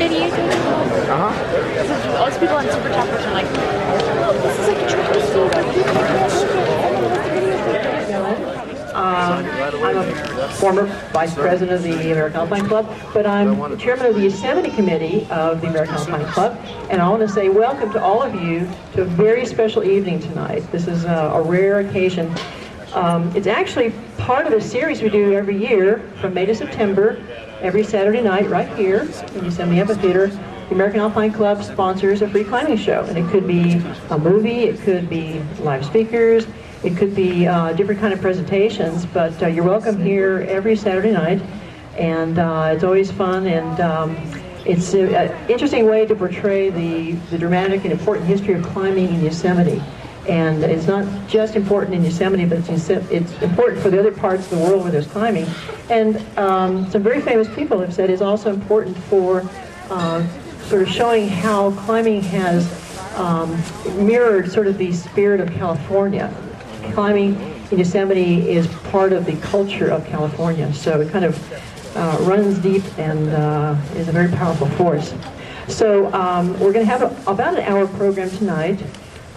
videos. Lots of people on Super Choppers are like, this is like a I'm a former vice president of the American Alpine Club, but I'm chairman of the Yosemite Committee of the American Alpine Club, and I want to say welcome to all of you to a very special evening tonight. This is a rare occasion. It's actually part of a series we do every year from May to September, every Saturday night right here in Yosemite Amphitheater. The American Alpine Club sponsors a free climbing show, and it could be a movie, it could be live speakers, it could be different kind of presentations, but you're welcome here every Saturday night, and it's always fun, and it's an interesting way to portray the dramatic and important history of climbing in Yosemite. And it's not just important in Yosemite, but it's important for the other parts of the world where there's climbing. And some very famous people have said it's also important for sort of showing how climbing has mirrored sort of the spirit of California. Climbing in Yosemite is part of the culture of California, so it kind of runs deep and is a very powerful force. So we're going to have about an hour program tonight.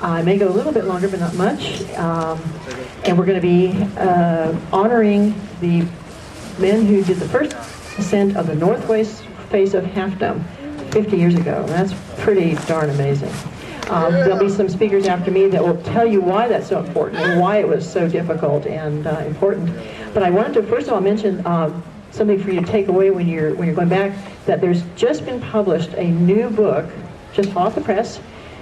I may go a little bit longer, but not much. And we're going to be honoring the men who did the first ascent of the northwest face of Half Dome 50 years ago. That's pretty darn amazing. There'll be some speakers after me that will tell you why that's so important and why it was so difficult and important. But I wanted to first of all mention something for you to take away when you're going back, that there's just been published a new book, just off the press.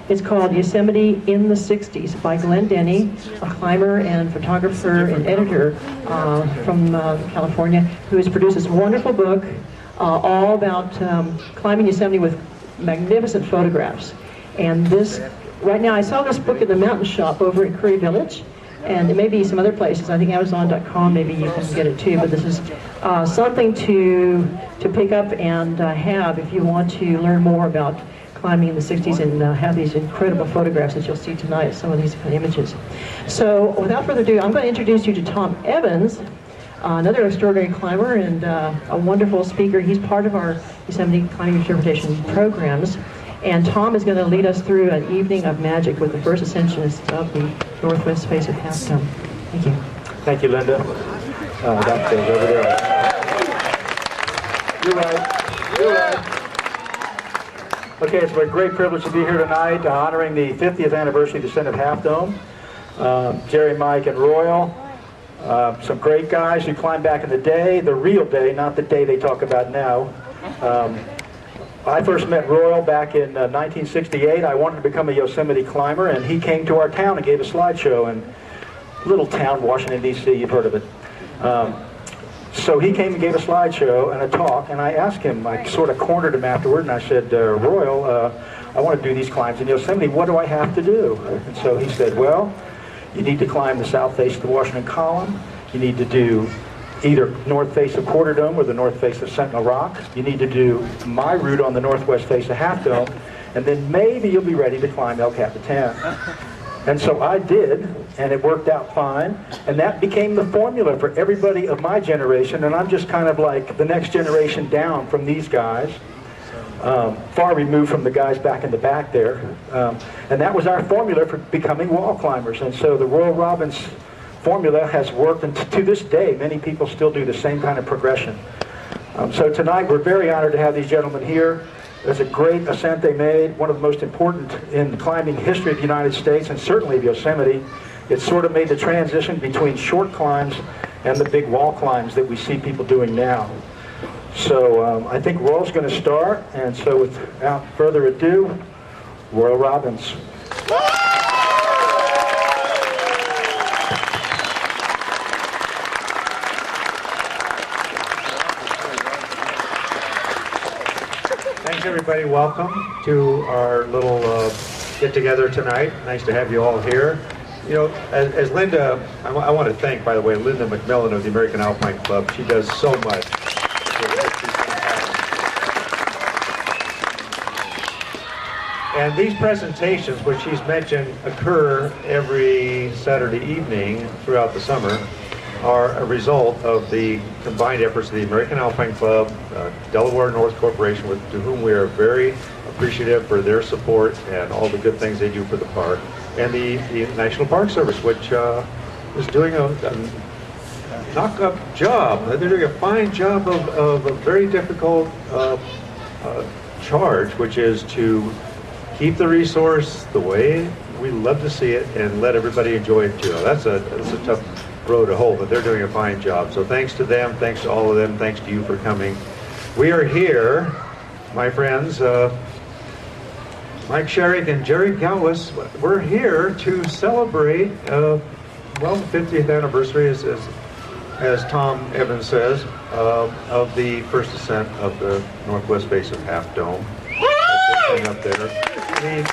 It's called Yosemite in the 60s by Glenn Denny, a climber and photographer and editor from California, who has produced this wonderful book all about climbing Yosemite with magnificent photographs. And this, right now, I saw this book at the mountain shop over in Curry Village, and it may be some other places. I think Amazon.com, maybe you can get it too, but this is something to pick up and have if you want to learn more about climbing in the 60s and have these incredible photographs that you'll see tonight, some of these images. So without further ado, I'm going to introduce you to Tom Evans, another extraordinary climber and a wonderful speaker. He's part of our Yosemite climbing interpretation programs. And Tom is going to lead us through an evening of magic with the first ascensionists of the northwest face of Half Dome. Thank you. Thank you, Linda. That goes over there. You're right. You're right. Okay, it's a great privilege to be here tonight honoring the 50th anniversary of the Ascent of Half Dome. Jerry, Mike, and Royal, some great guys who climbed back in the day, the real day, not the day they talk about now. I first met Royal back in 1968. I wanted to become a Yosemite climber, and he came to our town and gave a slideshow in little town, Washington, D.C., you've heard of it. So he came and gave a slideshow and a talk, and I asked him, I sort of cornered him afterward, and I said, Royal, I want to do these climbs in Yosemite, what do I have to do? And so he said, well, you need to climb the south face of the Washington Column, you need to do either north face of Quarter Dome or the north face of Sentinel Rock, you need to do my route on the northwest face of Half Dome, and then maybe you'll be ready to climb El Capitan. And so I did, and it worked out fine, and that became the formula for everybody of my generation, and I'm just kind of like the next generation down from these guys, far removed from the guys back in the back there, and that was our formula for becoming wall climbers. And so the Royal Robbins formula has worked, and to this day many people still do the same kind of progression. So tonight we're very honored to have these gentlemen here. There's a great ascent they made, one of the most important in climbing history of the United States and certainly of Yosemite. It sort of made the transition between short climbs and the big wall climbs that we see people doing now. So I think Royal's going to start, and so without further ado, Royal Robbins. Thanks everybody, welcome to our little get-together tonight. Nice to have you all here. You know, as Linda, I want to thank, by the way, Linda McMillan of the American Alpine Club. She does so much. And these presentations, which she's mentioned, occur every Saturday evening throughout the summer, are a result of the combined efforts of the American Alpine Club, Delaware North Corporation, to whom we are very appreciative for their support and all the good things they do for the park, and the National Park Service, which is doing a knock-up job. They're doing a fine job of a very difficult charge, which is to keep the resource the way we love to see it and let everybody enjoy it too. That's a tough road to hold, but they're doing a fine job. So thanks to them, thanks to all of them, thanks to you for coming. We are here, my friends, Mike Sherrick and Jerry Gallwas. We're here to celebrate, the 50th anniversary, as Tom Evans says, of the first ascent of the northwest base of Half Dome. Up there. I mean,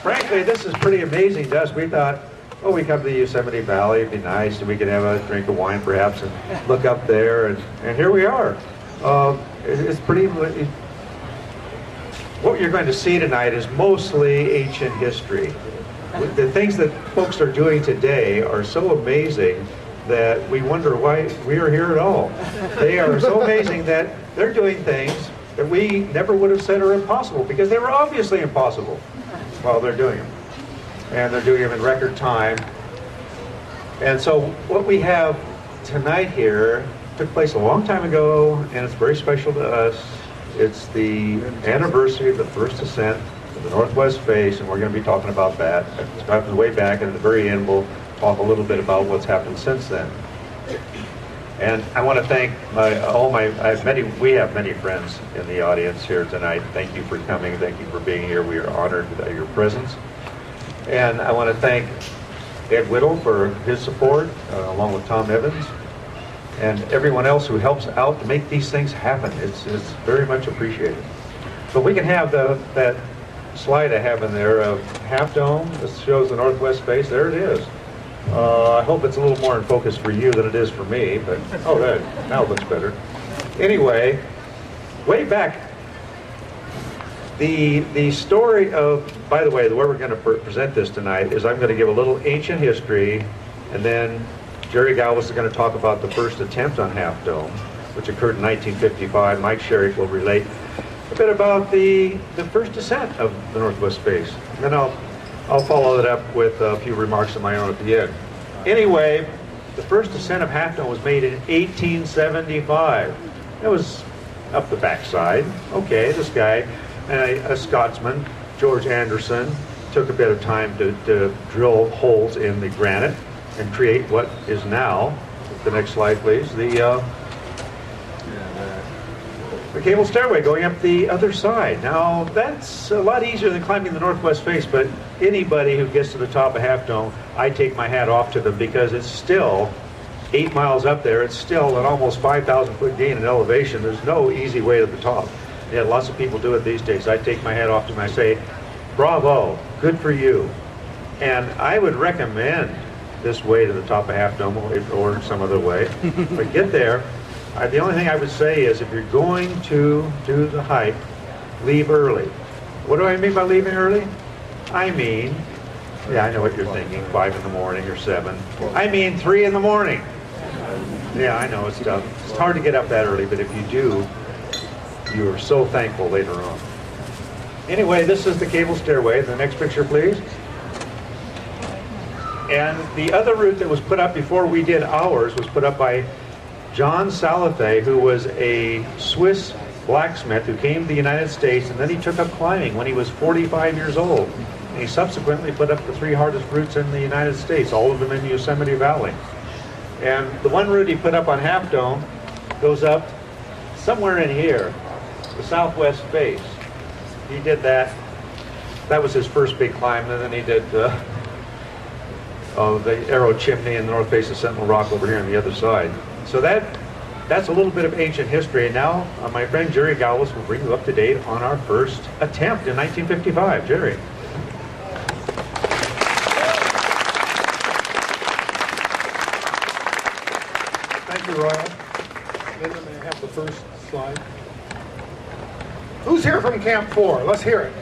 frankly, this is pretty amazing to us. We thought, oh, we come to the Yosemite Valley, it'd be nice, and we could have a drink of wine perhaps and look up there, and here we are. It's pretty, what you're going to see tonight is mostly ancient history. The things that folks are doing today are so amazing that we wonder why we are here at all. They are so amazing that they're doing things that we never would have said are impossible, because they were obviously impossible. Well, they're doing them. And they're doing them in record time. And so what we have tonight here took place a long time ago, and it's very special to us. It's the anniversary of the first ascent of the northwest face, and we're going to be talking about that. It's happened way back, and at the very end we'll talk a little bit about what's happened since then. And I want to thank we have many friends in the audience here tonight. Thank you for coming. Thank you for being here. We are honored by your presence. And I want to thank Ed Whittle for his support, along with Tom Evans, and everyone else who helps out to make these things happen. It's very much appreciated. But we can have that slide I have in there of Half Dome. This shows the northwest face. There it is. I hope it's a little more in focus for you than it is for me, but oh, good. Now it looks better. Anyway, way back, the story of, by the way, the way we're going to present this tonight is I'm going to give a little ancient history, and then Jerry Gallwas is going to talk about the first attempt on Half Dome, which occurred in 1955. Mike Sherrick will relate a bit about the first ascent of the northwest face. And then I'll follow it up with a few remarks of my own at the end. Anyway, the first ascent of Half Dome was made in 1875. It was up the backside. Okay, this guy, a Scotsman, George Anderson, took a bit of time to drill holes in the granite and create what is now, the next slide please, the cable stairway going up the other side. Now, that's a lot easier than climbing the northwest face, but anybody who gets to the top of Half Dome, I take my hat off to them, because it's still 8 miles up there. It's still an almost 5,000 foot gain in elevation. There's no easy way to the top. Yeah, lots of people do it these days. I take my hat off to them. I say, bravo, good for you. And I would recommend this way to the top of Half Dome or some other way. But get there. The only thing I would say is, if you're going to do the hike, leave early. What do I mean by leaving early? I mean, yeah, I know what you're thinking, 5 in the morning or 7. I mean 3 in the morning. Yeah, I know, it's tough. It's hard to get up that early, but if you do, you are so thankful later on. Anyway, this is the cable stairway. The next picture, please. And the other route that was put up before we did ours was put up by John Salathe, who was a Swiss blacksmith who came to the United States, and then he took up climbing when he was 45 years old. And he subsequently put up the 3 hardest routes in the United States, all of them in the Yosemite Valley. And the one route he put up on Half Dome goes up somewhere in here, the southwest face. He did that. That was his first big climb, and then he did the Arrow Chimney and the north face of Sentinel Rock over here on the other side. So that's a little bit of ancient history. And now my friend Jerry Gallwas will bring you up to date on our first attempt in 1955. Jerry. Thank you, Royal. Linda, may I have the first slide? Who's here from Camp 4? Let's hear it.